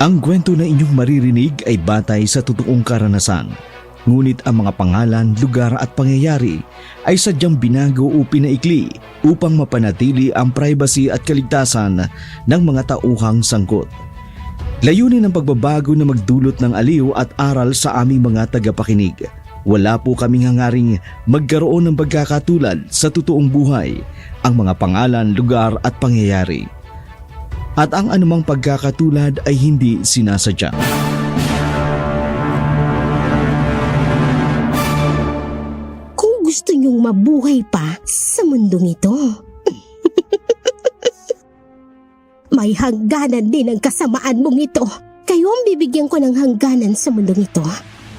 Ang kwento na inyong maririnig ay batay sa totoong karanasan. Ngunit ang mga pangalan, lugar at pangyayari ay sadyang binago o pinaikli upang mapanatili ang privacy at kaligtasan ng mga tauhang sangkot. Layunin ng pagbabago na magdulot ng aliw at aral sa aming mga tagapakinig. Wala po kaming hangaring magkaroon ng pagkakatulad sa totoong buhay, ang mga pangalan, lugar at pangyayari. At ang anumang pagkakatulad ay hindi sinasadya. Kung gusto niyong mabuhay pa sa mundong ito, may hangganan din ang kasamaan mong ito. Kayo ang bibigyan ko ng hangganan sa mundong ito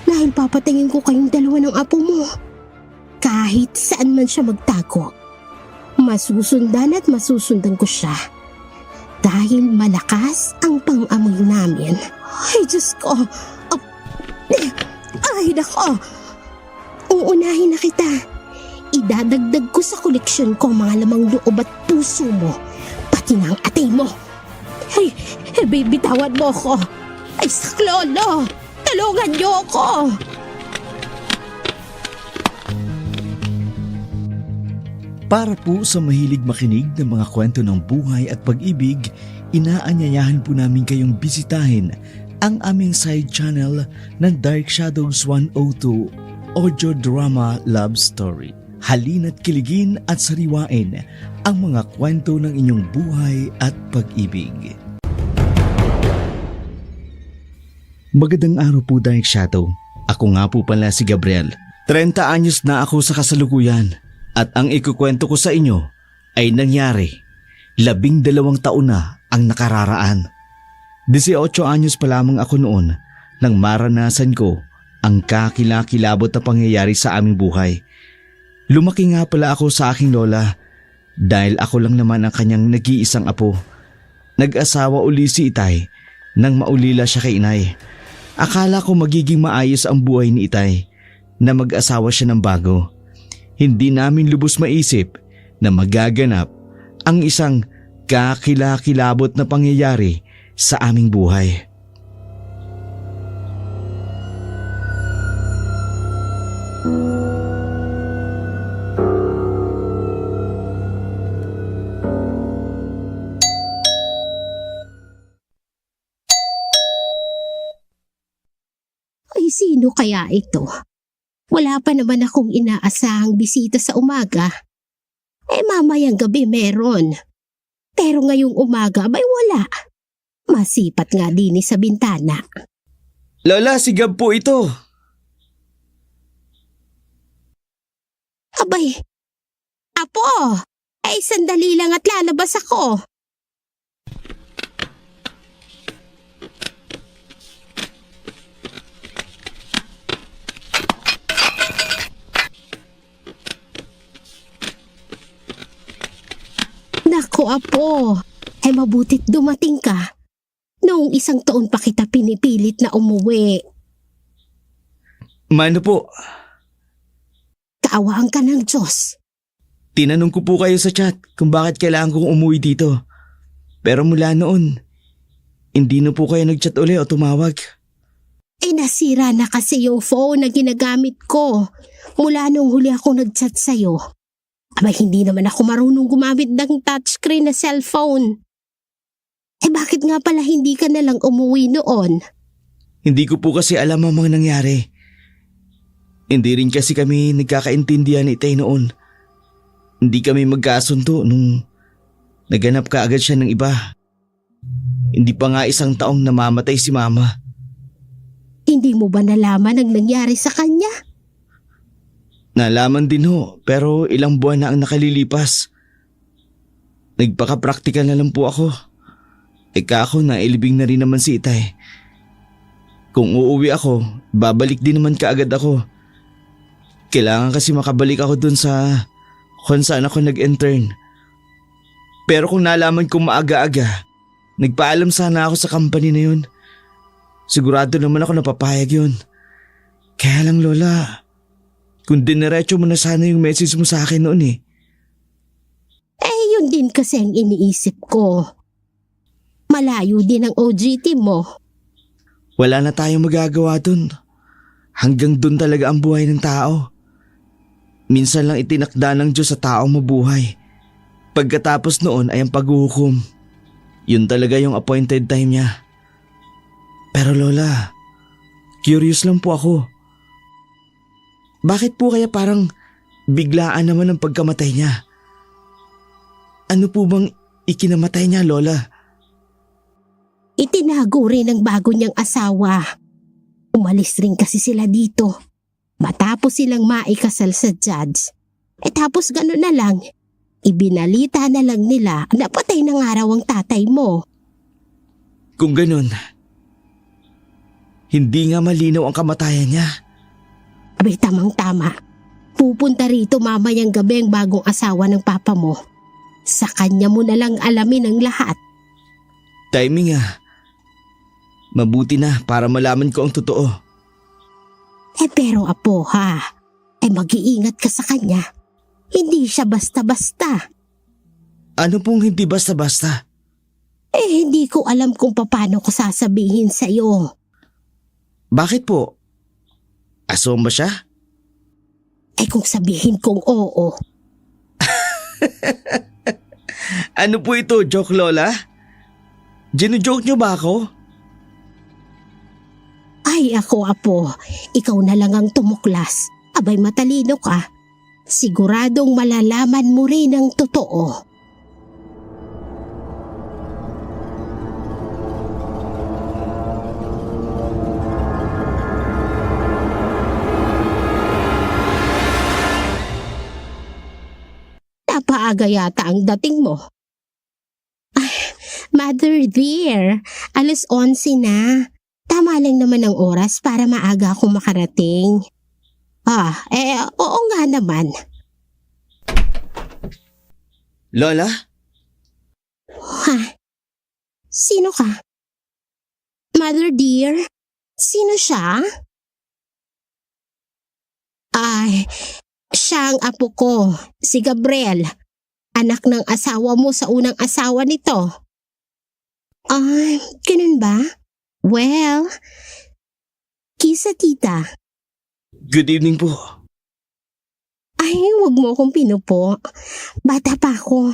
dahil papatayin ko kayong dalawa ng apo mo. Kahit saan man siya magtago, masusundan at masusundan ko siya. Dahil malakas ang pang-amoy namin. Ay, Diyos ko! Ay, nako! Uunahin na kita. Idadagdag ko sa koleksyon ko mga lamang loob at puso mo. Pati na ang atay mo. Ay, bibitawan mo ko. Ay, saklolo! Tulungan niyo ako! Para po sa mahilig makinig ng mga kwento ng buhay at pag-ibig, inaanyayahan po namin kayong bisitahin ang aming side channel ng Dark Shadows 102 Audio Drama Love Story. Halina't kiligin at sariwain ang mga kwento ng inyong buhay at pag-ibig. Magandang araw po, Dark Shadow. Ako nga po pala si Gabriel. 30 anyos na ako sa kasalukuyan. At ang ikukwento ko sa inyo ay nangyari 12 taon na ang nakararaan. 18 anyos pa lamang ako noon nang maranasan ko ang kakilakilabot na pangyayari sa aming buhay. Lumaki nga pala ako sa aking lola dahil ako lang naman ang kanyang nag-iisang apo. Nag-asawa uli si Itay nang maulila siya kay inay. Akala ko magiging maayos ang buhay ni Itay na mag-asawa siya ng bago. Hindi namin lubos maisip na magaganap ang isang kakilakilabot na pangyayari sa aming buhay. Ay, sino kaya ito? Wala pa naman akong inaasahang bisita sa umaga. Mamayang gabi meron. Pero ngayong umaga may wala. Masipat nga din sa bintana. Lola, si Gab po ito. Abay, apo! Ay, sandali lang at lalabas ako. Naku, apo, ay mabutit dumating ka. Noong 1 taon pa kita pinipilit na umuwi. Mano po? Kaawaan ka ng Diyos. Tinanong ko po kayo sa chat kung bakit kailangan kong umuwi dito. Pero mula noon, hindi na po kayo nag-chat uli o tumawag. Nasira na kasi yung phone na ginagamit ko. Mula nung huli ako nag-chat sa'yo. Abay, hindi naman ako marunong gumamit ng touchscreen na cellphone. Bakit nga pala hindi ka nalang umuwi noon? Hindi ko po kasi alam ang mga nangyari. Hindi rin kasi kami nagkakaintindihan ni Itay noon. Hindi kami magkasundo nung naganap ka agad siya ng iba. Hindi pa nga 1 taong namamatay si Mama. Hindi mo ba nalaman ang nangyari sa kanya? Nalaman din ho, pero ilang buwan na ang nakalilipas. Nagpaka-practical na lang po ako. Ako nailibing na rin naman si Itay. Kung uuwi ako, babalik din naman kaagad ako. Kailangan kasi makabalik ako dun sa kung saan ako nag-intern. Pero kung nalaman kong maaga-aga, nagpaalam sana ako sa company na yun. Sigurado naman ako napapayag yun. Kaya lang, Lola, kung diniretso mo na sana yung message mo sa akin noon eh. Yun din kasi ang iniisip ko. Malayo din ang OJT mo. Wala na tayong magagawa dun. Hanggang dun talaga ang buhay ng tao. Minsan lang itinakda ng Diyos sa taong mabuhay. Pagkatapos noon ay ang paghuhukom. Yun talaga yung appointed time niya. Pero Lola, curious lang po ako. Bakit po kaya parang biglaan naman ang pagkamatay niya? Ano po bang ikinamatay niya, Lola? Itinago rin ng bago niyang asawa. Umalis rin kasi sila dito. Matapos silang maikasal sa judge. Tapos gano'n na lang. Ibinalita na lang nila na patay na nga raw ang tatay mo. Kung ganun, hindi nga malinaw ang kamatayan niya. Abay, tamang-tama. Pupunta rito mamayang gabi ang bagong asawa ng papa mo. Sa kanya mo na lang alamin ang lahat. Timing ah. Mabuti na para malaman ko ang totoo. Pero apo ha, mag-iingat ka sa kanya. Hindi siya basta-basta. Ano pong hindi basta-basta? Hindi ko alam kung paano ko sasabihin sa'yo. Bakit po? Aswang ba siya? Kung sabihin kong oo. Ano po ito, joke Lola? Gino-joke niyo ba ako? Ay ako apo, ikaw na lang ang tumuklas. Abay matalino ka. Siguradong malalaman mo rin ang totoo. Napaaga yata ang dating mo. Mother dear, 11:11 na. Tama lang naman ang oras para maaga akong makarating. Oo nga naman. Lola? Sino ka? Mother dear, sino siya? Siya ang apo ko, si Gabriel. Anak ng asawa mo sa unang asawa nito. Ganun ba? Well, kisa tita. Good evening po. Huwag mo akong pinupo. Bata pa ako.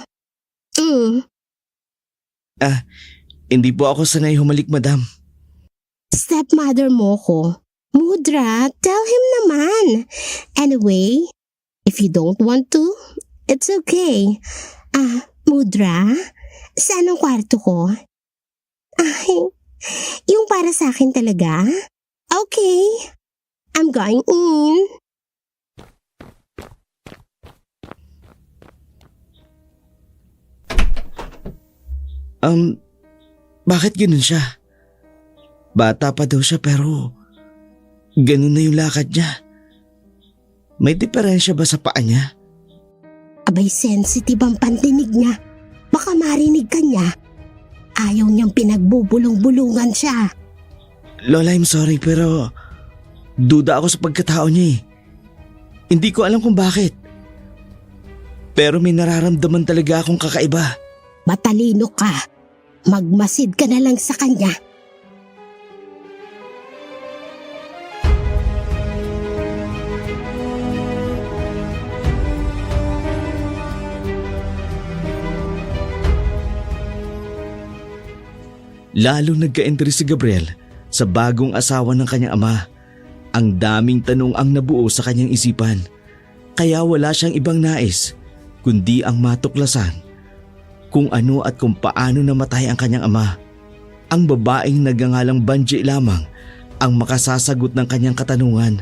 Hindi po ako sanay humalik, madam. Stepmother mo ko. Mudra, tell him naman. Anyway, if you don't want to, it's okay. Mudra, saan ang kwarto ko? Yung para sa akin talaga? Okay, I'm going in. Bakit ganun siya? Bata pa daw siya pero ganun na yung lakad niya. May diferensya ba sa paa niya? Abay, sensitive ang pandinig niya. Baka marinig ka niya. Ayaw niyang pinagbubulong-bulungan siya. Lola, I'm sorry pero duda ako sa pagkatao niya eh. Hindi ko alam kung bakit. Pero may nararamdaman talaga akong kakaiba. Matalino ka. Magmasid ka na lang sa kanya. Lalo nagka-entry si Gabriel sa bagong asawa ng kanyang ama. Ang daming tanong ang nabuo sa kanyang isipan. Kaya wala siyang ibang nais kundi ang matuklasan kung ano at kung paano namatay ang kanyang ama. Ang babaeng nagngangalang Banji lamang ang makasasagot ng kanyang katanungan.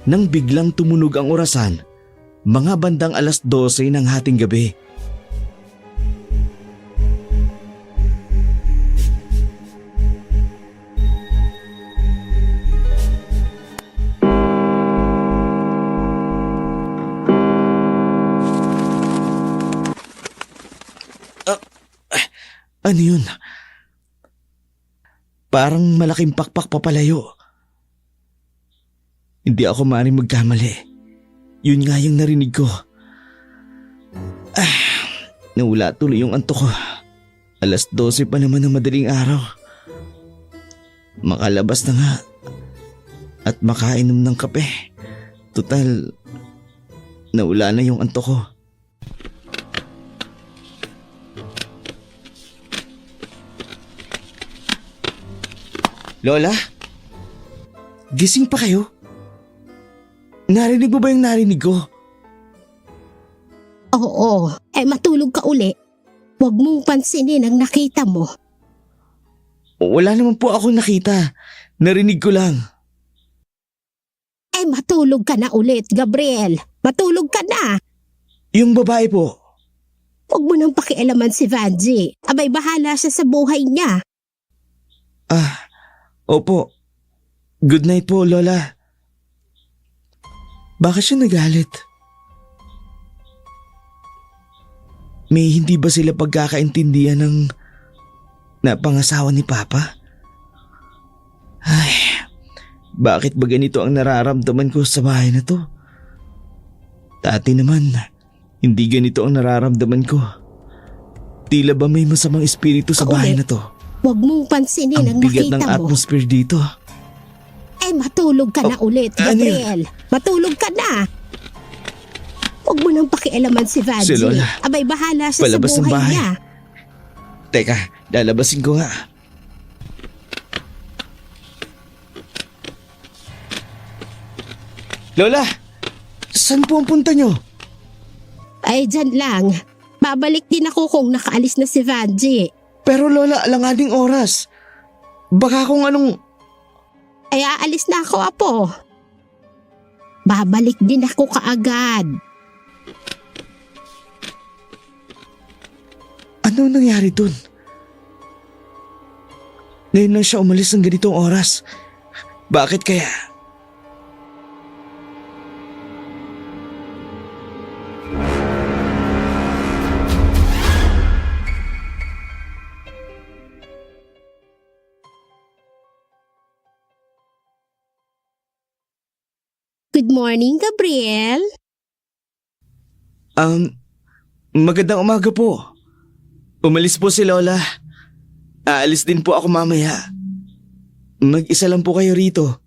Nang biglang tumunog ang orasan, mga bandang 12:00 ng hating gabi. Ano yun? Parang malaking pakpak papalayo. Hindi ako maaaring magkamali. Yun nga yung narinig ko. Nawala tuloy yung antok ko. 12:00 pa naman ng madaling araw. makalabas na nga at makainom ng kape. Total, nawala na yung antok ko. Lola? Gising pa kayo? Narinig mo ba yung narinig ko? Oo, matulog ka uli. Huwag mong pansinin ang nakita mo. Wala naman po akong nakita. Narinig ko lang. Matulog ka na ulit, Gabriel. Matulog ka na. Yung babae po. Huwag mo nang pakialaman si Vanji. Abay, bahala siya sa buhay niya. Opo. Good night po, Lola. Bakit siya nagalit? May hindi ba sila pagkakaintindihan ng napangasawa ni Papa? Ay, bakit ba ganito ang nararamdaman ko sa bahay na to? Dati naman, hindi ganito ang nararamdaman ko. Tila ba may masamang espiritu sa bahay na to? Huwag mong pansinin ang Ang bigat ng nakita mo. atmosphere dito. Matulog ka na ulit, Gabriel. Matulog ka na. Huwag mo nang pakialaman si Vanji. Si Lola. Abay, bahala siya Palabas sa ng buhay bahay. niya. Teka, lalabasin ko nga. Lola! Saan po ang punta nyo? Ay, dyan lang. Babalik din ako kung nakaalis na si Vanji. Pero Lola, alanganing oras. Baka kung anong... Ay, aalis na ako, Apo. Babalik din ako kaagad. Ano nangyari dun? Ngayon lang siya umalis ng ganitong oras. Bakit kaya? Good morning, Gabriel. Magandang umaga po. Umalis po si Lola. Aalis din po ako mamaya. Mag-isa lang po kayo rito.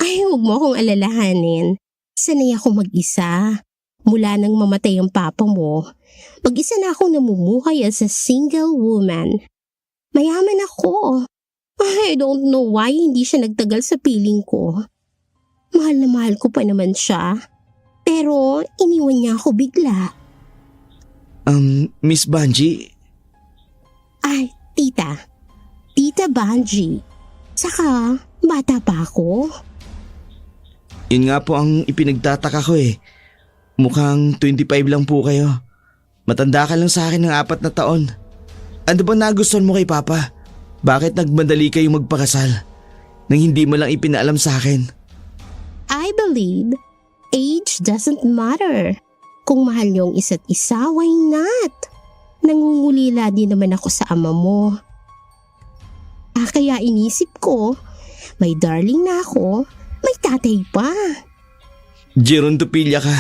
Ay, huwag mo akong alalahanin. Sanay ako mag-isa. Mula nang mamatay ang papa mo, mag-isa na akong namumuhay as a single woman. Mayaman ako. I don't know why hindi siya nagtagal sa piling ko. Mahal na mahal ko pa naman siya. Pero iniwan niya ako bigla. Miss Banji? Ay, tita. Tita Banji. Saka, bata pa ako. Yun nga po ang ipinagtataka ko eh. Mukhang 25 lang po kayo. Matanda ka lang sa akin ng 4 na taon. Ano ba nagustuhan mo kay Papa? Bakit nagmadali kayo magpakasal? Nang hindi mo lang ipinaalam sa akin? I believe age doesn't matter. Kung mahal niyong isa't isa, why not? Nangungulila din naman ako sa ama mo. Kaya inisip ko, may darling na ako, may tatay pa. Gerontopilya ka.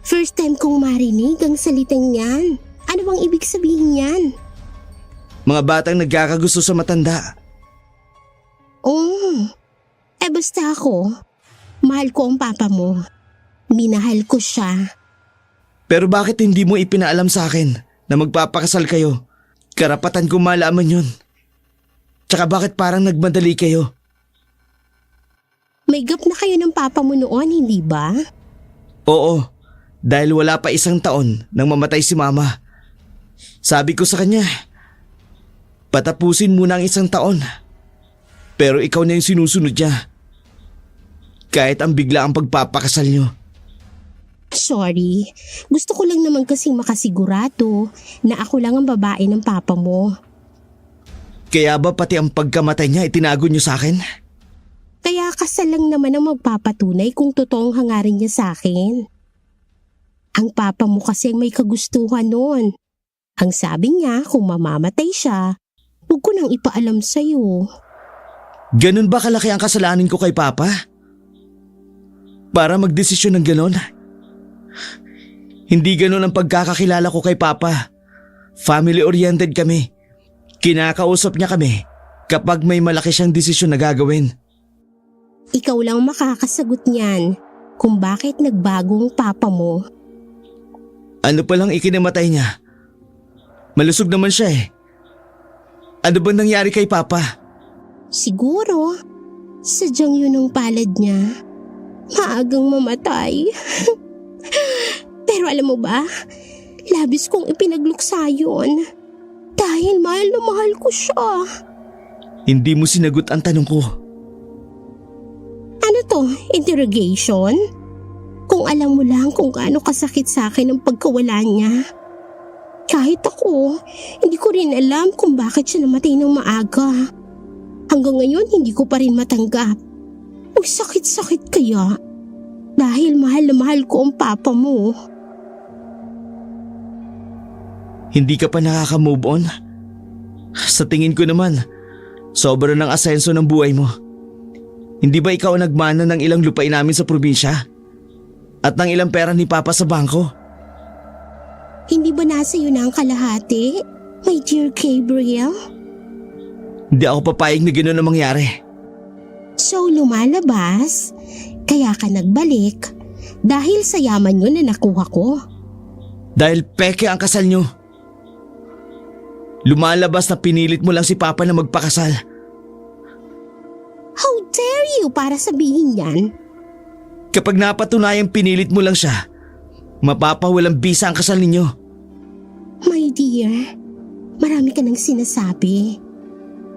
First time kong marinig ang salitang yan. Ano bang ibig sabihin yan? Mga batang nagkakagusto sa matanda. Basta ako. Mahal ko ang papa mo. Minahal ko siya. Pero bakit hindi mo ipinaalam sa akin na magpapakasal kayo? Karapatan ko malaman yun. Tsaka bakit parang nagmadali kayo? May gap na kayo ng papa mo noon, hindi ba? Oo, dahil wala pa 1 taon nang mamatay si Mama. Sabi ko sa kanya, patapusin muna ang 1 taon. Pero ikaw na yung sinusunod niya. Kahit ang bigla ang pagpapakasal niyo. Sorry, gusto ko lang naman kasing makasigurado na ako lang ang babae ng papa mo. Kaya ba pati ang pagkamatay niya itinago niyo sa akin? Kaya kasal lang naman ang magpapatunay kung totoong hangarin niya sa akin. Ang papa mo kasi ang may kagustuhan noon. Ang sabi niya kung mamamatay siya, huwag ko nang ipaalam sa'yo. Ganun ba kalaki ang kasalanan ko kay Papa? Para magdesisyon ng ganon? Hindi ganon ang pagkakakilala ko kay Papa. Family-oriented kami. Kinakausap niya kami kapag may malaki siyang desisyon na gagawin. Ikaw lang makakasagot niyan kung bakit nagbagong papa mo. Ano palang ikinamatay niya? Malusog naman siya eh. Ano ba nangyari kay Papa? Siguro, sadyang yun ang palad niya. Maagang mamatay. Pero alam mo ba, labis kong ipinagluksa yun. Dahil mahal na mahal ko siya. Hindi mo sinagot ang tanong ko. Ano to, interrogation? Kung alam mo lang kung gaano kasakit sa akin ang pagkawala niya. Kahit ako, hindi ko rin alam kung bakit siya namatay ng maaga. Hanggang ngayon, hindi ko pa rin matanggap. Ang sakit-sakit kaya. Dahil mahal na mahal ko ang papa mo. Hindi ka pa nakaka-move on? Sa tingin ko naman, sobra ng asenso ng buhay mo. Hindi ba ikaw ang nagmana ng ilang lupain namin sa probinsya? At ng ilang pera ni Papa sa bangko? Hindi ba nasa iyo na ang kalahati, my dear Gabriel? Hindi ako papayag na gano'n ang mangyari. So lumalabas, kaya ka nagbalik dahil sa yaman yun na nakuha ko. Dahil peke ang kasal nyo. Lumalabas na pinilit mo lang si Papa na magpakasal. How dare you para sabihin yan? Kapag napatunayang pinilit mo lang siya, mapapawalang bisa ang kasal ninyo. My dear, marami ka nang sinasabi.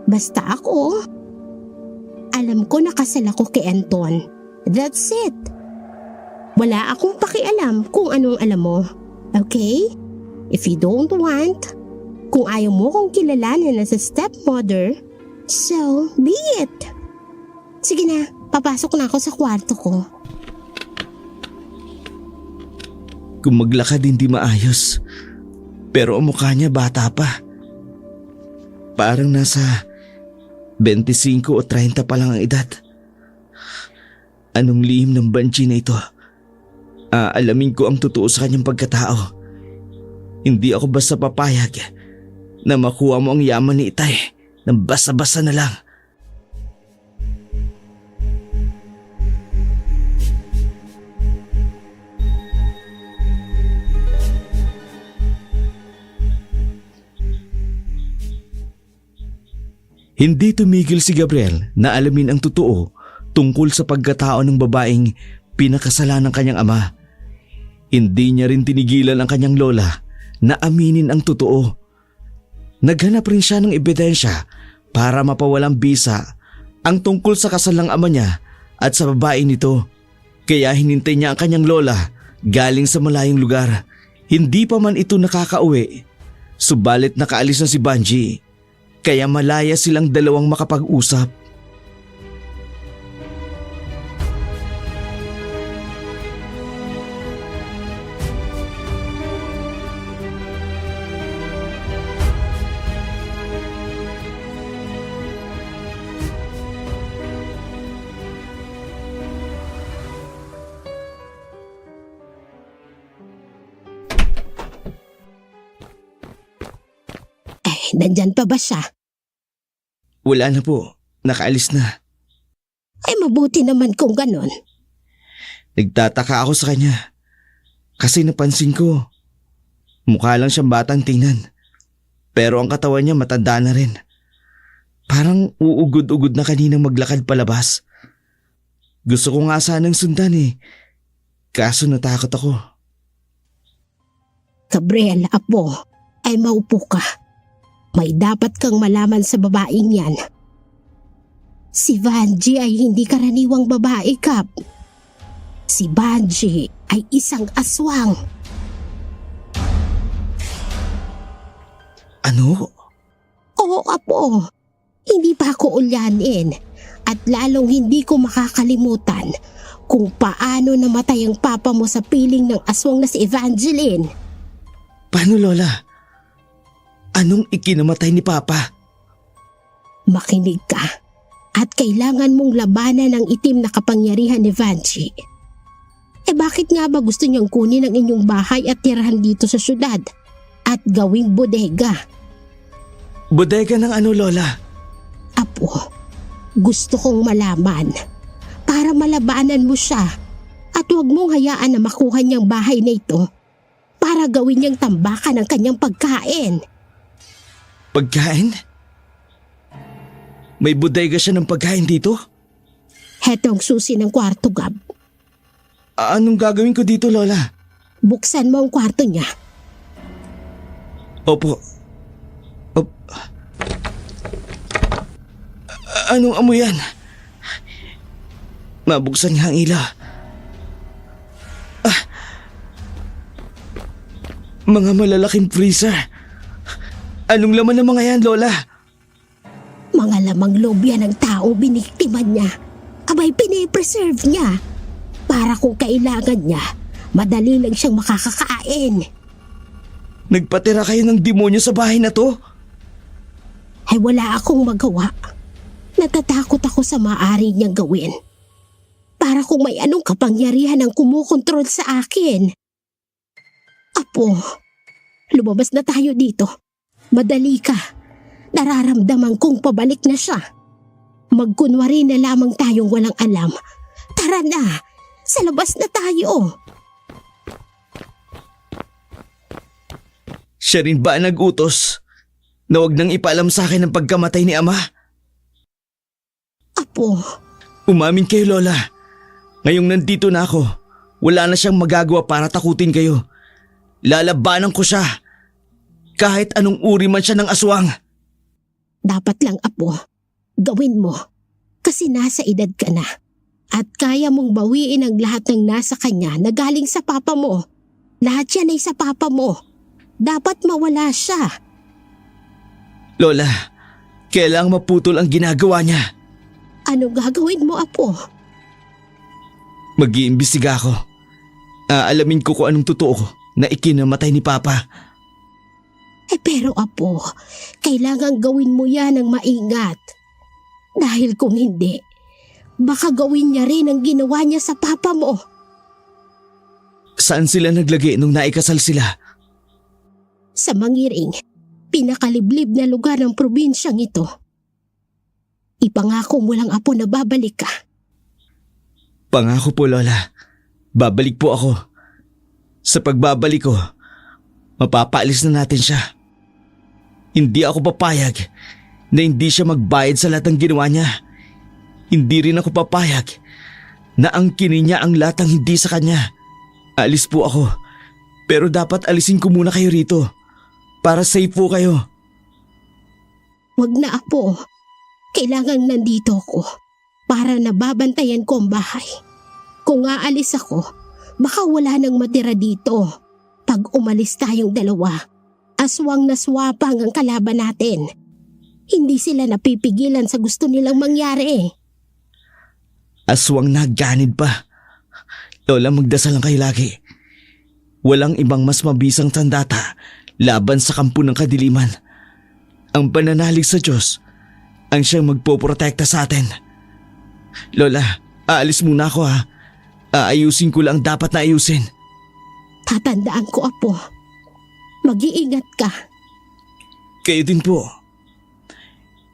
Basta ako, alam ko na kasal ako kay Anton. That's it. Wala akong pakialam kung anong alam mo. Okay? If you don't want, kung ayaw mo kong kilalanin as a stepmother, so be it. Sige na, papasok na ako sa kwarto ko. Kung maglakad hindi maayos, pero ang mukha niya bata pa. Parang nasa 25 o 30 pa lang ang edad. Anong lihim ng banji na ito? Aalamin ko ang totoo sa kanyang pagkatao. Hindi ako basta papayag na makuha mo ang yaman ni Itay na basa-basa na lang. Hindi tumigil si Gabriel na alamin ang totoo tungkol sa pagkatao ng babaeng pinakasalan ng kanyang ama. Hindi niya rin tinigilan ang kanyang lola na aminin ang totoo. Naghanap rin siya ng ebidensya para mapawalang bisa ang tungkol sa kasal ng ama niya at sa babae nito. Kaya hinintay niya ang kanyang lola galing sa malayong lugar. Hindi pa man ito nakakauwi, subalit nakaalis na si Banji. Kaya malaya silang dalawang makapag-usap. Nandyan pa ba siya? Wala na po, nakaalis na. Ay mabuti naman kung ganon. Nagtataka ako sa kanya kasi napansin ko, mukha lang siyang batang tingnan. Pero ang katawan niya matanda na rin. Parang uugod-ugod na kaninang maglakad palabas. Gusto ko nga sanang sundan kaso natakot ako. Gabriel, apo, ay maupo ka. May dapat kang malaman sa babaeng yan. Si Vanji ay hindi karaniwang babae, Kap. Si Vanji ay isang aswang. Ano? Oo, apo. Hindi pa ako ulyanin at lalong hindi ko makakalimutan kung paano namatay ang papa mo sa piling ng aswang na si Evangeline. Paano, Lola? Anong ikinamatay ni Papa? Makinig ka at kailangan mong labanan ang itim na kapangyarihan ni Vanji. Bakit nga ba gusto niyang kunin ang inyong bahay at tirahan dito sa syudad at gawing bodega? Bodega ng ano, Lola? Apo, gusto kong malaman para malabanan mo siya at huwag mong hayaan na makuha niyang bahay na ito para gawin niyang tambakan ng kanyang pagkain. Pagkain? May bodega siya ng pagkain dito? Heto ang susi ng kwarto, Gab. Anong gagawin ko dito, Lola? Buksan mo ang kwarto niya. Opo. Anong amoy yan? Mabuksan nga ang ilaw. Mga malalaking freezer. Anong laman ng mga yan, Lola? Mga lamang loob yan ng tao biniktiman niya. Abay pinipreserve niya. Para kung kailangan niya, madali lang siyang makakakain. Nagpatira kayo ng demonyo sa bahay na to? Ay wala akong magawa. Natatakot ako sa maaari niyang gawin. Para kung may anong kapangyarihan ang kumukontrol sa akin. Apo, lumabas na tayo dito. Madali ka. Nararamdaman kong pabalik na siya. Magkunwari na lamang tayong walang alam. Tara na, sa labas na tayo. Siya rin ba ang nag-utos na huwag nang ipaalam sa akin ang pagkamatay ni Ama? Apo, Umamin kayo, Lola. Ngayong nandito na ako, wala na siyang magagawa para takutin kayo. Lalabanan ko siya. Kahit anong uri man siya ng aswang. dapat lang apo, gawin mo. Kasi nasa edad ka na. At kaya mong bawiin ang lahat ng nasa kanya na galing sa papa mo. Lahat yan ay sa papa mo. Dapat mawala siya. Lola, kailangang maputol ang ginagawa niya. Ano gagawin mo, apo? Mag-iimbestiga ako. Aalamin ko kung anong totoo na ikinamatay ni Papa. Pero apo, kailangan gawin mo yan ng maingat. Dahil kung hindi, baka gawin niya rin ang ginawa niya sa papa mo. Saan sila naglagay nung naikasal sila? Sa Mangiring, pinakaliblib na lugar ng probinsyang ito. Ipangako mo lang, apo, na babalik ka. Pangako po, Lola. Babalik po ako. Sa pagbabalik ko, mapapaalis na natin siya. Hindi ako papayag na hindi siya magbayad sa lahat ng ginawa niya. Hindi rin ako papayag na angkinin niya ang lahat ng hindi sa kanya. Alis po ako, pero dapat alisin ko muna kayo rito para safe po kayo. Wag na, apo. Kailangan nandito ako para nababantayan ko ang bahay. Kung aalis ako, baka wala nang matira dito. Pag umalis tayong dalawa, aswang na swapang ang kalaban natin. Hindi sila napipigilan sa gusto nilang mangyari. Aswang na ganid pa. Lola, magdasal lang kayo lagi. Walang ibang mas mabisang sandata laban sa kampo ng kadiliman. Ang pananalig sa Diyos ang siyang magpoprotekta sa atin. Lola, aalis muna ako ha. Aayusin ko lang dapat na ayusin. Tatandaan ko, apo. Mag-iingat ka. Kayo din po.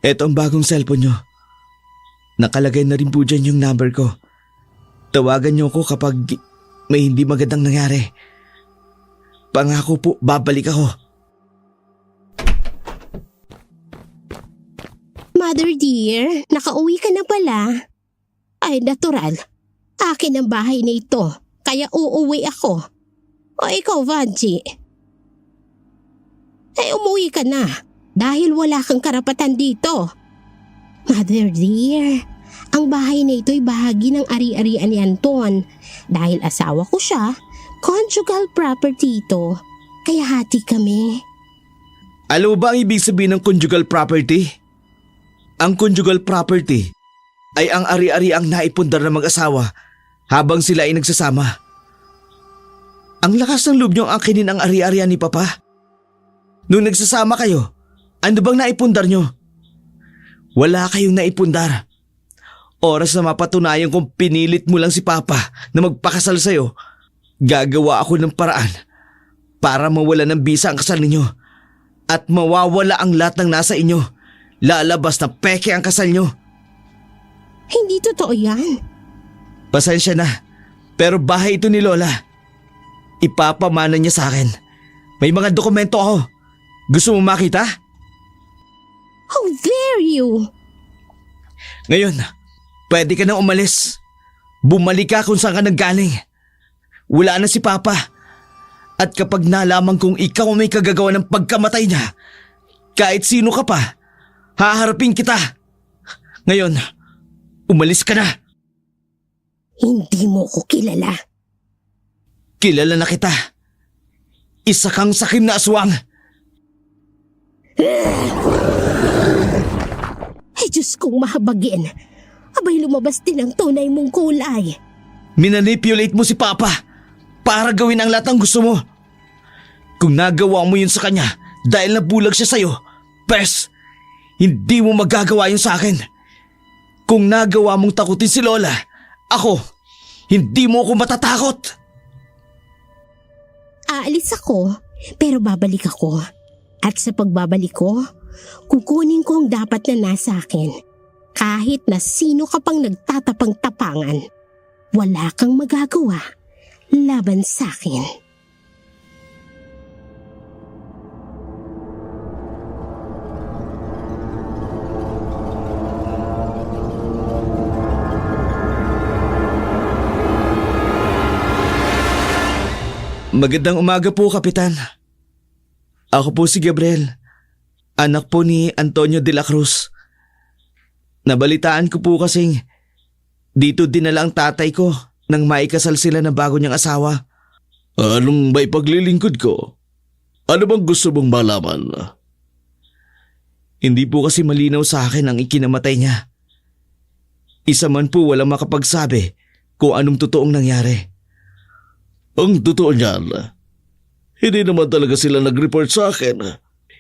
Eto ang bagong cellphone nyo. Nakalagay na rin po dyan yung number ko. Tawagan nyo ko kapag may hindi magandang nangyari. Pangako po, babalik ako. Mother dear, nakauwi ka na pala. Ay, natural. Akin ang bahay na ito, kaya uuwi ako. O ikaw, Vanji? Ay, umuwi ka na dahil wala kang karapatan dito. Mother dear, ang bahay na ito'y bahagi ng ari-arian ni Anton. Dahil asawa ko siya, conjugal property ito. Kaya hati kami. Alam mo ba ang ibig sabihin ng conjugal property? Ang conjugal property ay ang ari-ariang naipundar ng mag-asawa habang sila ay nagsasama. Ang lakas ng loob niyong akinin ang ari-arian ni Papa. Nung nagsasama kayo, ano bang naipundar niyo? Wala kayong naipundar. Oras na mapatunayan kung pinilit mo lang si Papa na magpakasal sa'yo, gagawa ako ng paraan para mawala ng bisa ang kasal ninyo at mawawala ang lahat ng nasa inyo, lalabas na peke ang kasal nyo. Hindi totoo yan. Pasensya na, pero bahay ito ni Lola. Ipapamana niya sa akin. May mga dokumento ako. Gusto mo makita? How dare you! Ngayon, pwede ka na umalis. Bumalik ka kung saan ka nanggaling. Wala na si Papa. At kapag nalaman kong ikaw ang may kagagawa ng pagkamatay niya, kahit sino ka pa, haharapin kita. Ngayon, umalis ka na. Hindi mo ko kilala. Kilala na kita. Isa kang sakim na aswang. Ay Diyos kong mahabagin. Abay lumabas din ang tunay mong kulay. Minanipulate mo si Papa para gawin ang lahat ng gusto mo. Kung nagawa mo yun sa kanya dahil nabulag siya sa'yo, pes, hindi mo magagawa yun sa akin. Kung nagawa mong takutin si Lola, ako, hindi mo ako matatakot. Aalis ako, pero babalik ako. At sa pagbabalik ko, kukunin ko ang dapat na nasa akin. Kahit na sino ka pang nagtatapang-tapangan, wala kang magagawa laban sa akin. Magandang umaga po, Kapitan. Ako po si Gabriel, anak po ni Antonio de la Cruz. Nabalitaan ko po kasing dito dinala ang tatay ko nang maikasal sila ng bago niyang asawa. Anong may paglilingkod ko? Ano bang gusto mong malaman? Hindi po kasi malinaw sa akin ang ikinamatay niya. Isa man po walang makapagsabi kung anong totoong nangyari. Ang totoo niyan, hindi naman talaga sila nag-report sa akin.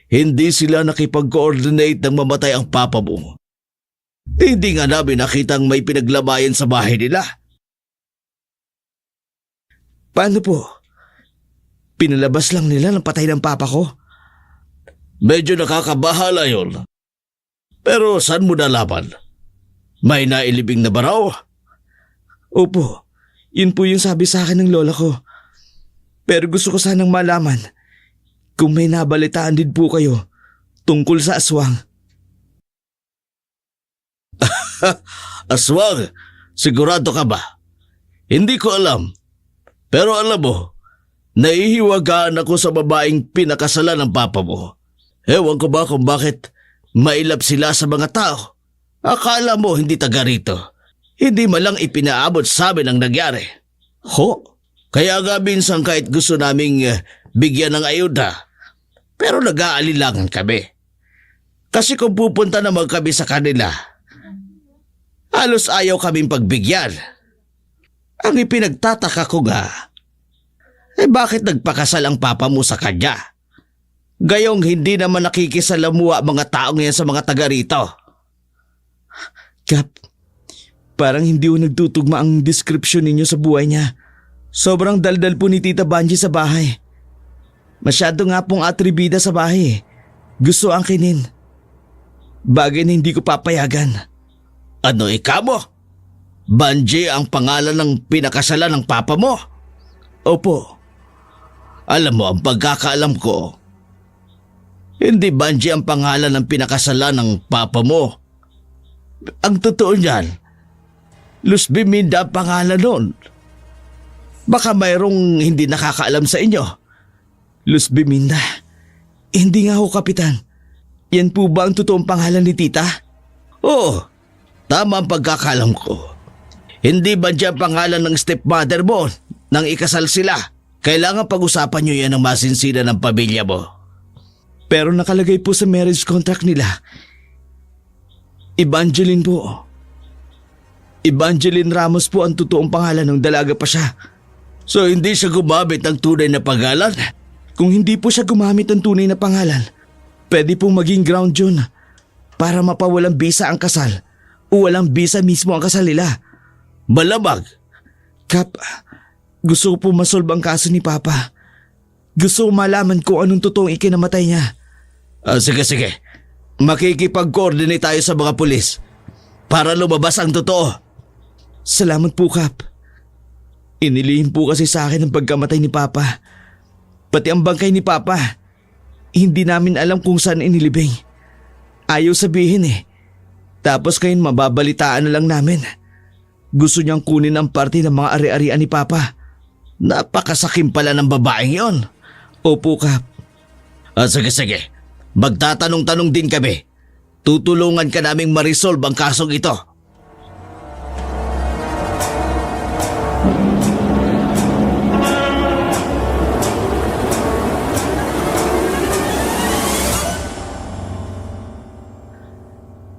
Hindi sila nakipag-coordinate nang mamatay ang papa mo. Hindi nga namin nakitang may pinaglabayan sa bahay nila. Paano po? Pinalabas lang nila ng patay ng papa ko? Medyo nakakabahala yon. Pero saan mo nalaman? May nailibing na ba raw? Opo, yun po yung sabi sa akin ng lola ko. Pero gusto ko sanang malaman kung may nabalitaan din po kayo tungkol sa aswang. Aswang? Sigurado ka ba? Hindi ko alam. Pero alam mo, nahihiwagaan ako sa babaeng pinakasalan ng papa mo. Ewan ko ba kung bakit mailap sila sa mga tao. Akala mo hindi taga rito. Hindi malang ipinaabot sa amin ang nangyari. Ho? Kaya nga minsan kahit gusto naming bigyan ng ayuda, pero nag-aalilangan kami. Kasi kung pupunta naman kami sa kanila, halos ayaw kaming pagbigyan. Ang ipinagtataka ko nga, bakit nagpakasal ang papa mo sa kanya? Gayong hindi naman nakikisalamuha mga tao ngayon sa mga taga rito. Kap, parang hindi ko nagtutugma ang description ninyo sa buhay niya. Sobrang daldal po ni Tita Banji sa bahay. Masyado nga pong atribida sa bahay. Gusto angkinin. Bagay na hindi ko papayagan. Ano ikaw mo? Banji ang pangalan ng pinakasalan ng papa mo? Opo. Alam mo, ang pagkakaalam ko, hindi Banji ang pangalan ng pinakasalan ng papa mo. Ang totoo niyan, Luz Biminda ang pangalan nun. Baka mayroong hindi nakakaalam sa inyo. Luz Biminda? Hindi nga ho, Kapitan. Yan po ba ang totoong pangalan ni Tita? Oo, tama ang pagkakaalam ko. Hindi ba dyan pangalan ng stepmother mo nang ikasal sila? Kailangan pag-usapan nyo yan ng masinsina ng pamilya mo. Pero nakalagay po sa marriage contract nila, Evangeline po. Evangeline Ramos po ang totoong pangalan ng dalaga pa siya. So hindi siya gumamit ng tunay na pangalan? Kung hindi po siya gumamit ng tunay na pangalan, pwede pong maging ground yun para mapawalang bisa ang kasal o walang bisa mismo ang kasal nila. Malamang. Kap, gusto ko po masolve ang kaso ni Papa. Gusto ko malaman kung anong totoong ikinamatay niya. Sige. Makikipag-coordinate tayo sa mga pulis para lumabas ang totoo. Salamat po, Kap. Inilihim po kasi sa akin ang pagkamatay ni Papa. Pati ang bangkay ni Papa. Hindi namin alam kung saan inilibing. Ayaw sabihin eh. Tapos ngayon mababalitaan na lang namin. Gusto niyang kunin ang parte ng mga ari-arian ni Papa. Napakasakim pala ng babaeng yon. Opo, Kap. Sige. Magtatanong-tanong din kami. Tutulungan ka naming ma-resolve ang kasong ito.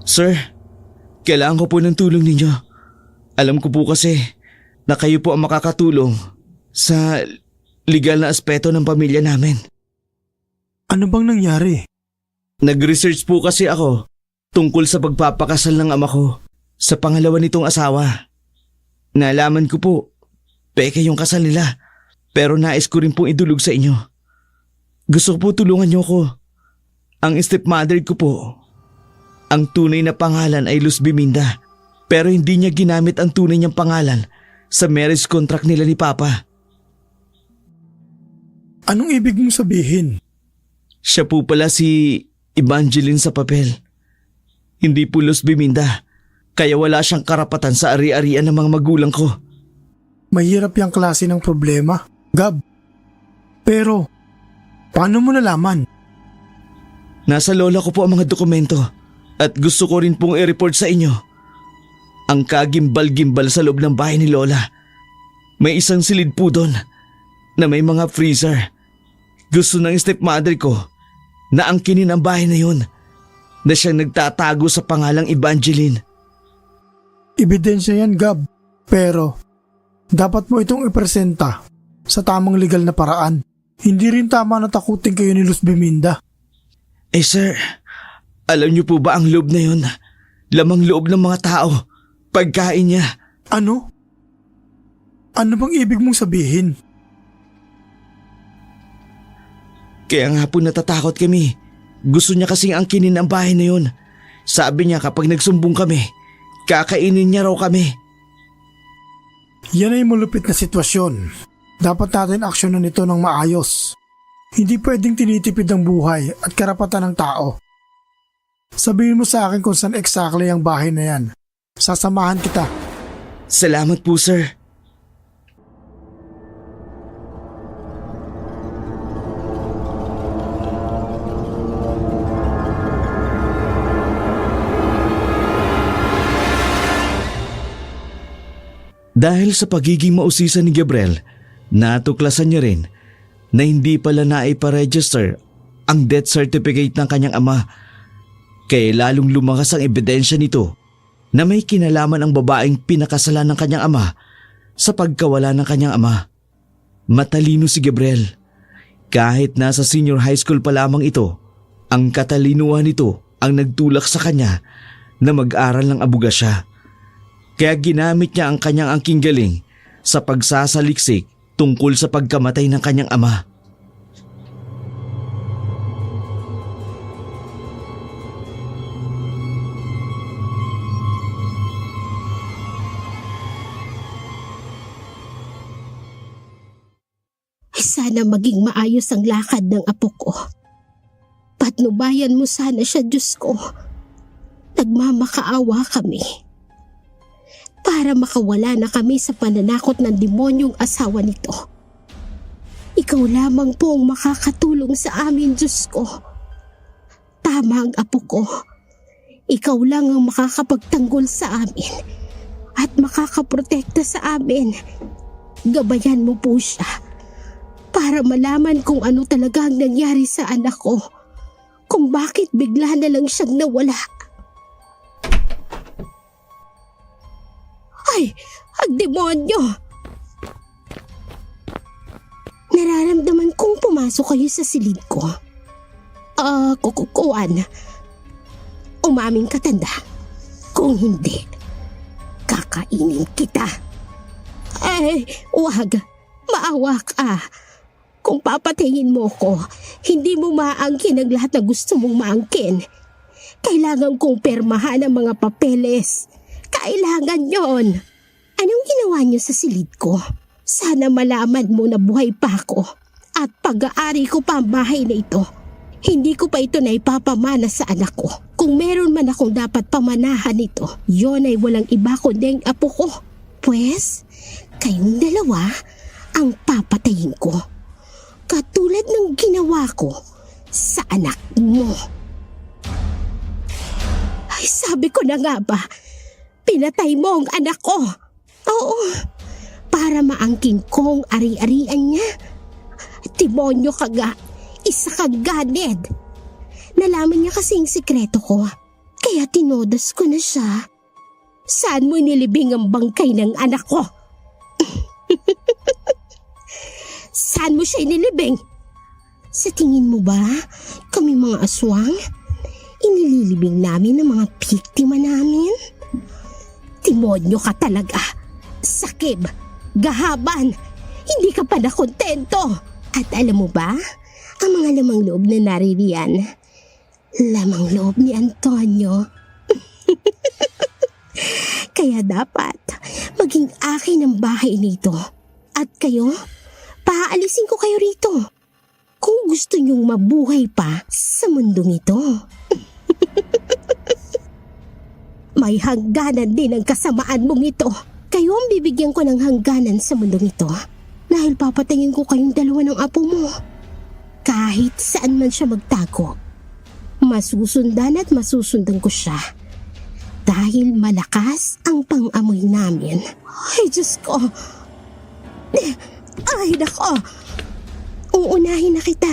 Sir, kailangan ko po ng tulong ninyo. Alam ko po kasi na kayo po ang makakatulong sa legal na aspeto ng pamilya namin. Ano bang nangyari? Nag-research po kasi ako tungkol sa pagpapakasal ng ama ko sa pangalawa nitong asawa. Nalaman ko po, peke yung kasal nila, pero nais ko rin pong idulog sa inyo. Gusto ko po tulungan niyo ko. Ang stepmother ko po, ang tunay na pangalan ay Luz Biminda, pero hindi niya ginamit ang tunay niyang pangalan sa marriage contract nila ni Papa. Anong ibig mong sabihin? Siya po pala si Evangeline sa papel. Hindi po Luz Biminda, kaya wala siyang karapatan sa ari-arian ng mga magulang ko. Mahirap yung klase ng problema, Gab. Pero, paano mo nalaman? Nasa lola ko po ang mga dokumento at gusto ko rin pong i-report sa inyo. Ang kagimbal-gimbal sa loob ng bahay ni Lola. May isang silid po doon na may mga freezer. Gusto ng stepmother ko na angkinin ang bahay na yun na siyang nagtatago sa pangalang Evangeline. Ebidensya yan, Gab. Pero, dapat mo itong ipresenta sa tamang legal na paraan. Hindi rin tama na takutin kayo ni Luz Biminda. Eh sir, alam niyo po ba ang loob na yun? Lamang loob ng mga tao. Pagkain niya. Ano? Ano bang ibig mong sabihin? Kaya nga po natatakot kami. Gusto niya kasing angkinin ang bahay na yun. Sabi niya kapag nagsumbong kami, kakainin niya raw kami. Yan ay malupit na sitwasyon. Dapat natin aksyonan ito ng maayos. Hindi pwedeng tinitipid ang buhay at karapatan ng tao. Sabihin mo sa akin kung saan exactly ang bahay na yan. Sasamahan kita. Salamat po, sir. Dahil sa pagiging mausisa ni Gabriel, natuklasan niya rin na hindi pala naipa-register ang death certificate ng kanyang ama. Kaya lalong lumakas ang ebidensya nito na may kinalaman ang babaeng pinakasalan ng kanyang ama sa pagkawala ng kanyang ama. Matalino si Gabriel. Kahit nasa senior high school pa lamang ito, ang katalinuhan nito ang nagtulak sa kanya na mag-aral ng abogasya. Kaya ginamit niya ang kanyang angking galing sa pagsasaliksik tungkol sa pagkamatay ng kanyang ama. Sana maging maayos ang lakad ng apo ko. Patnubayan mo sana siya, Diyos ko. Nagmamakaawa kami. Para makawala na kami sa pananakot ng demonyong asawa nito. Ikaw lamang po ang makakatulong sa amin, Diyos ko. Tama ang apo ko. Ikaw lang ang makakapagtanggol sa amin at makakaprotekta sa amin. Gabayan mo po siya para malaman kung ano talaga ang nangyari sa anak ko. Kung bakit bigla na lang siyang nawala. Ay, ang demonyo! Nararamdaman kong pumasok kayo sa silid ko. Kukukuan. Umaming katanda. Kung hindi, kakainin kita. Ay, wag. Maawa ka. Kung papatayin mo ko, hindi mo maangkin ang lahat na gusto mong maangkin. Kailangan kong permahan ang mga papeles. Kailangan yon. Anong ginawa niyo sa silid ko? Sana malaman mo na buhay pa ako at pag-aari ko pa ang bahay na ito. Hindi ko pa ito na ipapamana sa anak ko. Kung meron man akong dapat pamanahan ito, yon ay walang iba kundi ang apo ko. Pwes, kayong dalawa ang papatayin ko. Katulad ng ginawa ko sa anak mo. Ay, sabi ko na nga ba, pinatay mo ang anak ko. Oo, para maangkin kong ari-arian niya. Demonyo ka nga, isa kang ganid. Nalaman niya kasi yung sikreto ko, kaya tinodas ko na siya. Saan mo nilibing ang bangkay ng anak ko? Saan mo siya inilibing? Sa tingin mo ba, kami mga aswang, inililibing namin ang mga biktima namin? Demonyo ka talaga. Sakib, gahaban, hindi ka pa nakontento. At alam mo ba, ang mga lamang loob na naririyan, lamang loob ni Antonio. Kaya dapat maging akin ang bahay nito. At kayo, paalisin ko kayo rito. Kung gusto niyong mabuhay pa sa mundong ito. May hangganan din ang kasamaan mong ito. Kayo ang bibigyan ko ng hangganan sa mundong ito. Dahil papatayin ko kayong dalawa ng apo mo. Kahit saan man siya magtago, masusundan at masusundan ko siya. Dahil malakas ang pang-amoy namin. Ay, Diyos ko. Ay, nako. Uunahin na kita.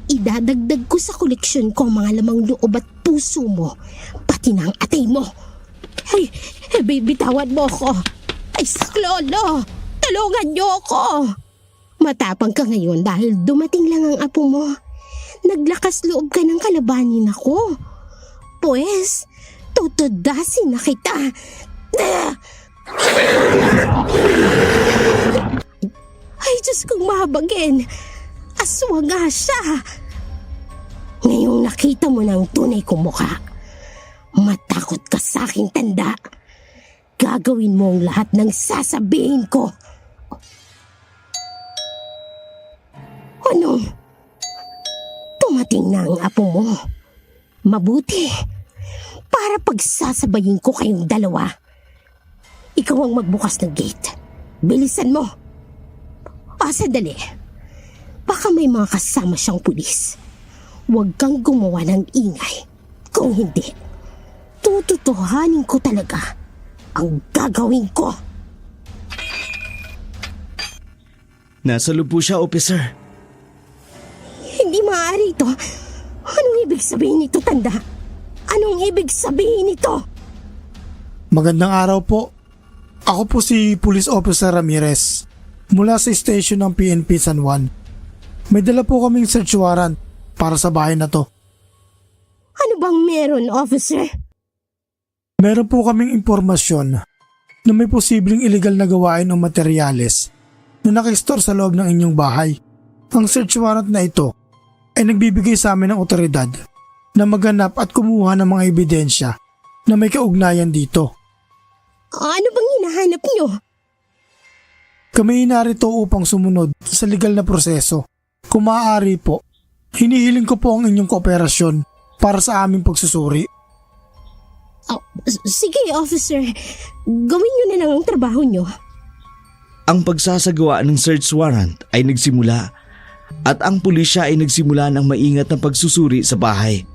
Idadagdag ko sa koleksyon ko ang mga lamang loob at puso mo. Pati ng atay mo. Ay, bibitawan mo ko. Ay, saklolo. Tulungan niyo ako. Matapang ka ngayon dahil dumating lang ang apo mo. Naglakas loob ka ng kalabanin ako. Pues, tutudasin na kita. Ay, Diyos kong mahabagin. Aswang nga siya. Ngayong nakita mo na ang tunay kong mukha, matakot ka sa aking tanda. Gagawin mo ang lahat ng sasabihin ko. Ano? Tumating na ang apo mo. Mabuti. Para pagsasabayin ko kayong dalawa. Ikaw ang magbukas ng gate. Bilisan mo. Sandali. Baka may mga kasama siyang pulis. Huwag kang gumawa ng ingay. Kung hindi, tututuhanin ko talaga ang gagawin ko. Nasa loob po siya, officer. Hindi maaari ito. Anong ibig sabihin nito, tanda? Anong ibig sabihin nito? Magandang araw po. Ako po si Police Officer Ramirez mula sa station ng PNP San Juan. May dala po kaming search warrant para sa bahay na to. Ano bang meron, officer? Meron po kaming impormasyon na may posibleng illegal na gawain o materyales na nakistore sa loob ng inyong bahay. Ang search warrant na ito ay nagbibigay sa amin ng otoridad na maghanap at kumuha ng mga ebidensya na may kaugnayan dito. Ano bang hinahanap niyo? Kami narito upang sumunod sa legal na proseso. Kung maaari po, hinihiling ko po ang inyong kooperasyon para sa aming pagsusuri. Sige, officer. Gawin niyo na lang ang trabaho niyo. Ang pagsasagawa ng search warrant ay nagsimula at ang pulisya ay nagsimula ng maingat na pagsusuri sa bahay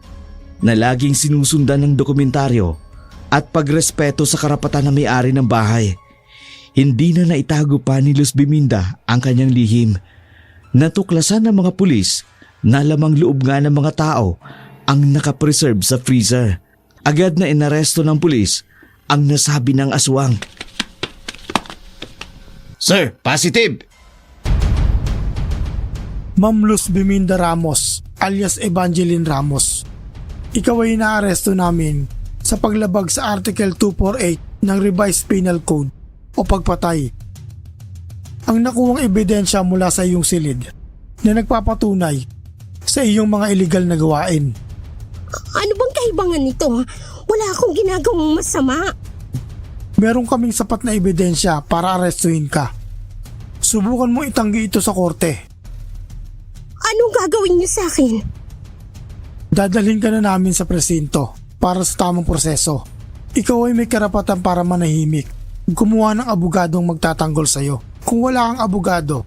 na laging sinusundan ng dokumentaryo at pagrespeto sa karapatan ng may-ari ng bahay. Hindi na naitago pa ni Luz Biminda ang kanyang lihim. Natuklasan ng mga pulis na lamang loob nga ng mga tao ang nakapreserve sa freezer. Agad na inaresto ng pulis ang nasabi ng aswang. Sir, positive! Ma'am Luz Biminda Ramos alias Evangeline Ramos. Ikaw ay inaaresto namin sa paglabag sa Article 248 ng Revised Penal Code o pagpatay. Ang nakuwang ebidensya mula sa iyong silid na nagpapatunay sa iyong mga illegal na gawain. Ano bang kaibangan nito? Wala akong ginagawang masama. Meron kaming sapat na ebidensya para arestuhin ka. Subukan mo itanggi ito sa korte. Anong gagawin niyo sa akin? Dadalhin ka na namin sa presinto para sa tamang proseso. Ikaw ay may karapatan para manahimik. Kumuha ng abogadong magtatanggol sa'yo. Kung wala kang abogado,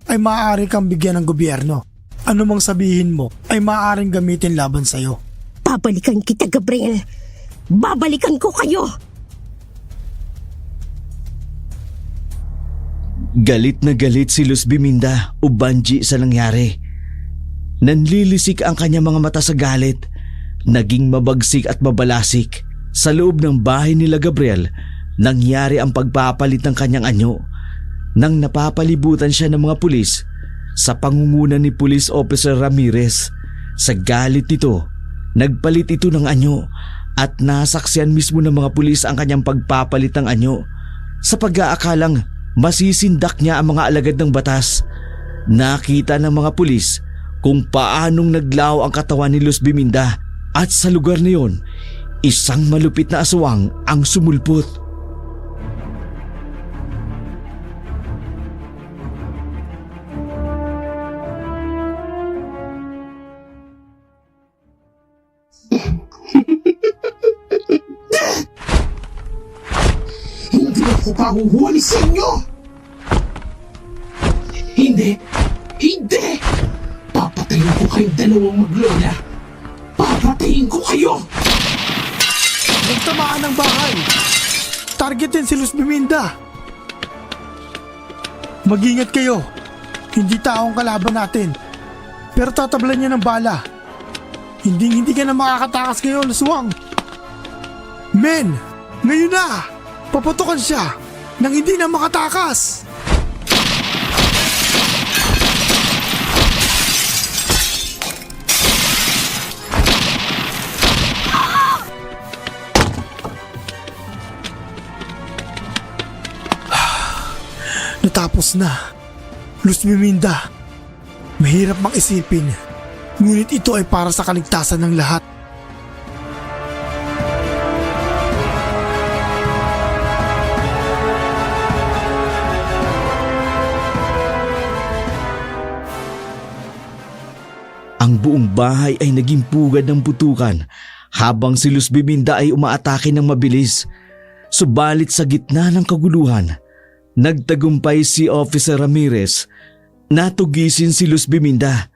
ay maaari kang bigyan ng gobyerno. Ano mang sabihin mo ay maaaring gamitin laban sa'yo. Babalikan kita, Gabriel. Babalikan ko kayo. Galit na galit si Luz Biminda o Banji sa nangyari. Nanlilisik ang kanyang mga mata sa galit. Naging mabagsik at mabalasik. Sa loob ng bahay nila Gabriel, nangyari ang pagpapalit ng kanyang anyo. Nang napapalibutan siya ng mga pulis sa pangunguna ni Police Officer Ramirez. Sa galit nito, nagpalit ito ng anyo at nasaksiyan mismo ng mga pulis ang kanyang pagpapalit ng anyo. Sa pag-aakalang masisindak niya ang mga alagad ng batas, nakita ng mga pulis kung paanong naglaho ang katawan ni Luz Biminda at sa lugar na yun, isang malupit na aswang ang sumulpot. Hindi ako pahuhuli sa inyo! Hindi! Hindi! Papatayin ko kayong dalawang maglola! Papatayin ko kayo! Nagtamaan ng bahay. Targetin si Luz Biminda. Mag-ingat kayo. Hindi taong kalaban natin. Pero tatablan niya ng bala. Hindi ka na makakatakas ngayon, Aswang. Men, ngayon na! Paputukan siya nang hindi na makatakas. Natapos na. Luz Biminda. Mahirap mang isipin. Ngunit ito ay para sa kaligtasan ng lahat. Ang buong bahay ay naging pugad ng putukan habang si Luz Biminda ay umaatake ng mabilis. Subalit sa gitna ng kaguluhan, nagtagumpay si Officer Ramirez na tugisin si Luz Biminda.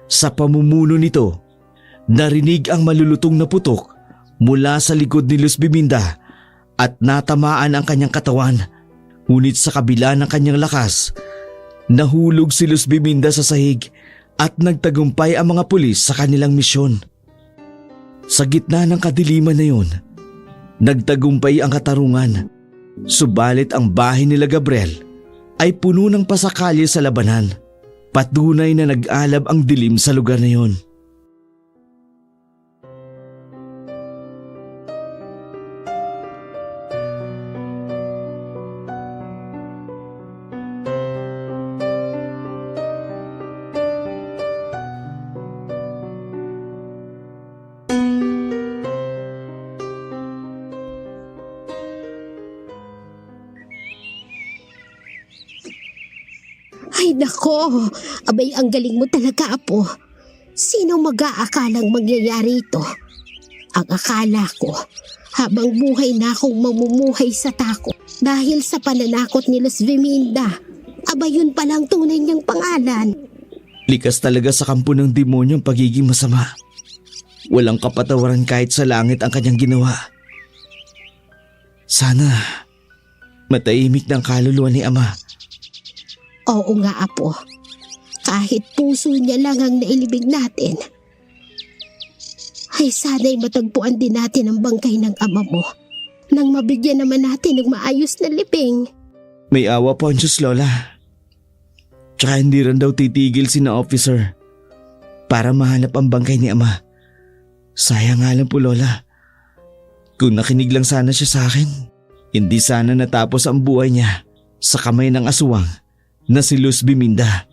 Sa pamumuno nito, narinig ang malulutong na putok mula sa likod ni Luz Biminda at natamaan ang kanyang katawan. Ngunit sa kabila ng kanyang lakas, nahulog si Luz Biminda sa sahig at nagtagumpay ang mga pulis sa kanilang misyon. Sa gitna ng kadiliman na yun, nagtagumpay ang katarungan. Subalit ang bahay nila Gabriel ay puno ng pasakalye sa labanan. Patunay na nag-alab ang dilim sa lugar na yun. Ay nako, abay ang galing mo talaga, Apo. Sino mag-aakalang mangyayari ito? Ang akala ko, habang buhay na akong mamumuhay sa takot dahil sa pananakot ni Luz Biminda. Abay yun palang tunay niyang pangalan. Likas talaga sa kampo ng demonyo ang pagiging masama. Walang kapatawaran kahit sa langit ang kanyang ginawa. Sana matahimik ng kaluluwa ni Ama. Oo nga, Apo. Kahit puso niya lang ang nailibig natin, ay sana'y matagpuan din natin ang bangkay ng ama mo nang mabigyan naman natin ng maayos na libing. May awa po ang Diyos, Lola. Tsaka hindi rin daw titigil sina officer para mahanap ang bangkay ni Ama. Sayang nga lang po, Lola. Kung nakinig lang sana siya sa akin, hindi sana natapos ang buhay niya sa kamay ng aswang na si Luz Biminda.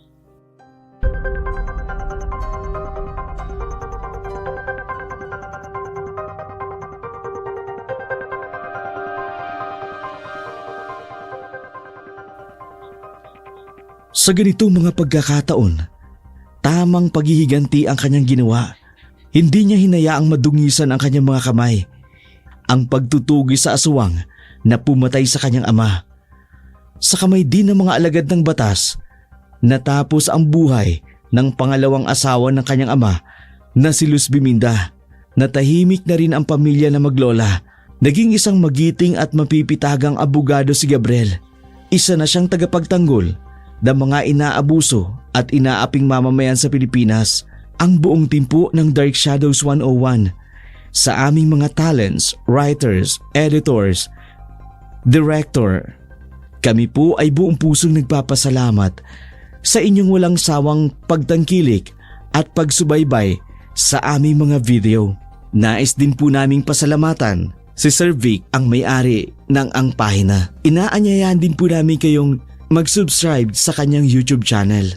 Sa ganitong mga pagkakataon, tamang paghihiganti ang kanyang ginawa. Hindi niya hinayaang madungisan ang kanyang mga kamay. Ang pagtutugi sa aswang na pumatay sa kanyang ama. Sa kamay din ng mga alagad ng batas, natapos ang buhay ng pangalawang asawa ng kanyang ama na si Luz Biminda. Natahimik na rin ang pamilya na Maglola. Naging isang magiting at mapipitagang abogado si Gabriel. Isa na siyang tagapagtanggol ng mga inaabuso at inaaping mamamayan sa Pilipinas. Ang buong timpo ng Dark Shadows 101 sa aming mga talents, writers, editors, director. Kami po ay buong pusong nagpapasalamat sa inyong walang sawang pagtangkilik at pagsubaybay sa aming mga video. Nais din po naming pasalamatan si Sir Vic, ang may-ari ng Ang Pahina. Inaanyayahan din po namin kayong mag-subscribe sa kanyang YouTube channel.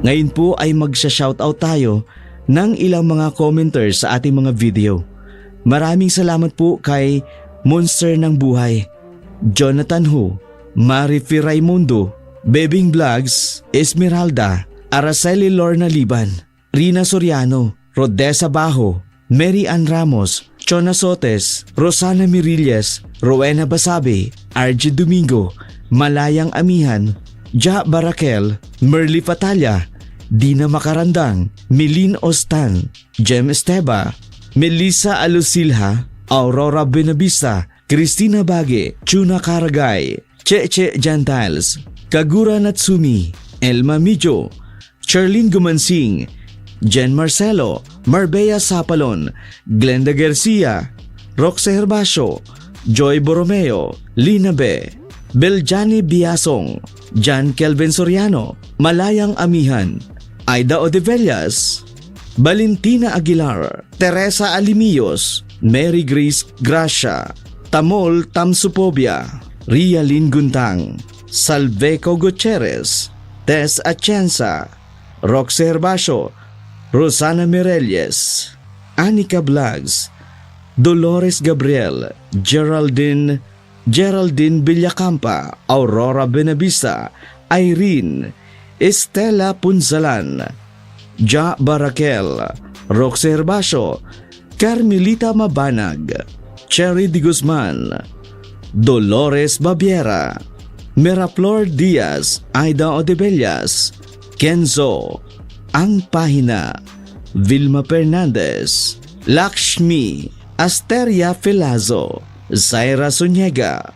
Ngayon po ay magsha-shoutout tayo ng ilang mga commenters sa ating mga video. Maraming salamat po kay Monster ng Buhay, Jonathan Hu, Marifi Raimundo, Bebing Vlogs, Esmeralda, Araceli Lorna Liban, Rina Soriano, Rodessa Bajo, Mary Ann Ramos, Chona Sotes, Rosana Mirilles, Rowena Basabe, RJ Domingo, Malayang Amihan, Ja Barakel, Merly Fatalla, Dina Makarandang, Milin Ostan, Jem Esteba, Melissa Alusilha, Aurora Benavista, Christina Bage, Chuna Karagay, Cheche Jantiles, Kagura Natsumi, Elma Mijo, Charlene Gumansing, Jen Marcelo, Marbella Sapalon, Glenda Garcia, Roxe Herbacio, Joy Borromeo, Lina B, Beljani Biasong, Jan Kelvin Soriano, Malayang Amihan, Aida Odevellas, Valentina Aguilar, Teresa Alimillos, Mary Grace Gracia, Tamol Tamsupobia, Ria Lynn Guntang, Salveco Gutierrez, Tess Atienza, Roxe Herbacio, Rosana Mirelles, Anika Vlogs, Dolores Gabriel, Geraldine Villacampa, Aurora Benavista, Irene, Estela Punzalan, Ja Barakel, Roxe Herbacio, Carmelita Mabanag, Cherry Di Guzman, Dolores Babiera, Miraflor Diaz, Aida Odevellas, Kenzo, Ang Pahina, Vilma Fernandez, Lakshmi, Asteria Filazo, Zaira Suniega,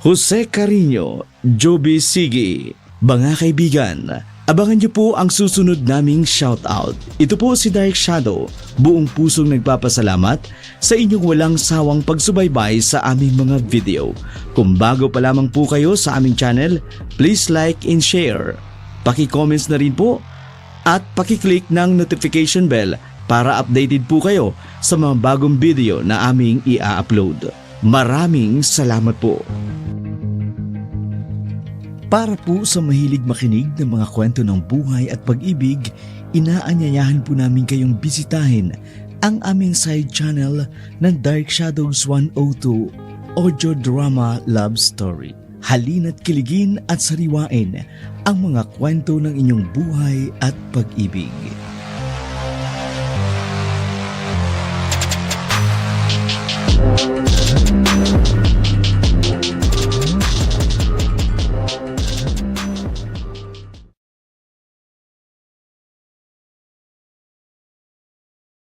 Jose Carino, Joby Sigi. Mga kaibigan, abangan niyo po ang susunod naming shoutout. Ito po si Dark Shadow, buong pusong nagpapasalamat sa inyong walang sawang pagsubaybay sa aming mga video. Kung bago pa lamang po kayo sa aming channel, please like and share. Paki-comments na rin po at paki-click ng notification bell para updated po kayo sa mga bagong video na aming i-upload. Maraming salamat po. Para po sa mahilig makinig ng mga kwento ng buhay at pag-ibig, inaanyayahan po namin kayong bisitahin ang aming side channel ng Dark Shadows 102 Audio Drama Love Story. Halina't kiligin at sariwain ang mga kwento ng inyong buhay at pag-ibig.